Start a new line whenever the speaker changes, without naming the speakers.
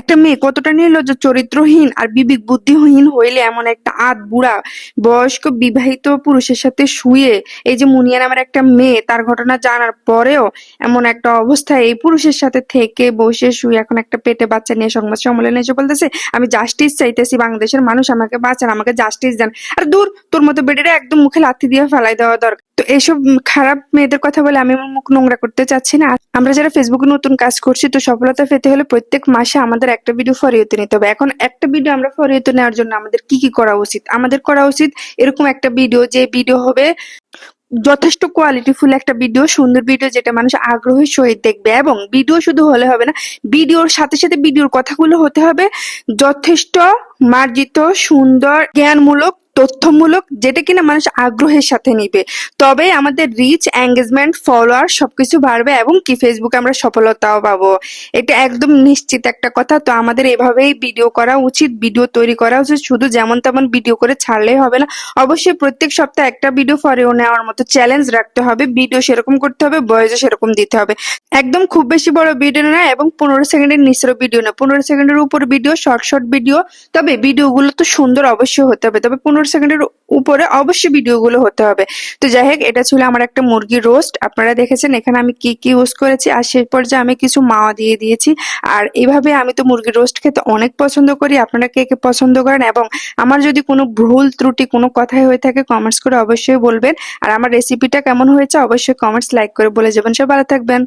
একটা মেয়ে কতটা নির্লজ্জ, চরিত্রহীন আর বিবেক বুদ্ধিহীন হইলে এমন একটা বুড়া বয়স্ক বিবাহিত পুরুষের সাথে শুয়ে, এই যে মুনিয়া নামের একটা মেয়ে, তার ঘটনা জানার পরেও এমন একটা অবস্থায় এই পুরুষের সাথে থেকে বসে শুয়ে এখন একটা পেটে বাচ্চা নিয়ে সংবাদ সম্মেলনে এসে বলতেছে আমি জাস্টিস চাইতেছি, বাংলাদেশের মানুষ আমাকে বাঁচান, আমাকে জাস্টিস দেন। আর দূর, তোর মতো বেডেরা একদম মুখে লাথি দিয়ে ফেলাই দেওয়া দরকার। তো এইসব খারাপ মেয়েদের কথা বলে আমি আমার মুখ নোংরা করতে চাচ্ছি না। আমরা যারা ফেসবুকে নতুন কাজ করছি, তো সফলতা পেতে হলে প্রত্যেক মাসে আমাদের একটা ভিডিও ফর ইউতে নিতে হবে। এখন একটা ভিডিও আমরা ফর ইউতে নেওয়ার জন্য আমাদের কি কি করা উচিত? আমাদের করা উচিত এরকম একটা ভিডিও, যে ভিডিও হবে যথেষ্ট কোয়ালিটিফুল একটা ভিডিও, সুন্দর ভিডিও, যেটা মানুষ আগ্রহের সহিত দেখবে। এবং ভিডিও শুধু হলে হবে না, ভিডিওর সাথে সাথে ভিডিওর কথাগুলো হতে হবে যথেষ্ট মার্জিত, সুন্দর, জ্ঞানমূলক, তথ্যমূলক, যেটা কিনা মানুষ আগ্রহের সাথে নিবে। তবে আমাদের রিচ, এঙ্গেজমেন্ট, ফলোয়ার সবকিছু বাড়বে এবং কি ফেসবুকে আমরা সফলতাও পাবো। এটা একদম নিশ্চিত একটা কথা। তো আমাদের এভাবেই ভিডিও করা উচিত, ভিডিও তৈরি করা উচিত। শুধু যেমন তেমন ভিডিও করে ছাড়লেই হবে না, অবশ্যই প্রত্যেক সপ্তাহে একটা ভিডিও ফর ইউ নেওয়ার মতো চ্যালেঞ্জ রাখতে হবে। ভিডিও সেরকম করতে হবে, ভয়েসও সেরকম দিতে হবে। একদম খুব বেশি বড় ভিডিও না এবং 15 সেকেন্ডের নিচের ভিডিও না, 15 সেকেন্ডের উপর ভিডিও, শর্ট শর্ট ভিডিও। তবে ভিডিওগুলো তো সুন্দর অবশ্যই হতে হবে, তবে 15 সেকেন্ডের উপরে অবশ্যই ভিডিওগুলো হতে হবে। তো যাই হোক, এটা ছিল আমার একটা মুরগি রোস্ট। আপনারা দেখেছেন এখানে আমি কি কি ইউজ করেছি, আর শেষ পর্যায়ে আমি কিছু মাওয়া দিয়ে দিয়েছি। আর এইভাবে আমি তো মুরগি রোস্ট খেতে অনেক পছন্দ করি। আপনারা কে কে পছন্দ করেন? এবং আমার যদি কোনো ভুল ত্রুটি কোনো কথাই হয়ে থাকে, কমেন্টস করে অবশ্যই বলবেন। আর আমার রেসিপিটা কেমন হয়েছে অবশ্যই কমেন্টস লাইক করে বলে যাবেন। সবাই ভালো থাকবেন।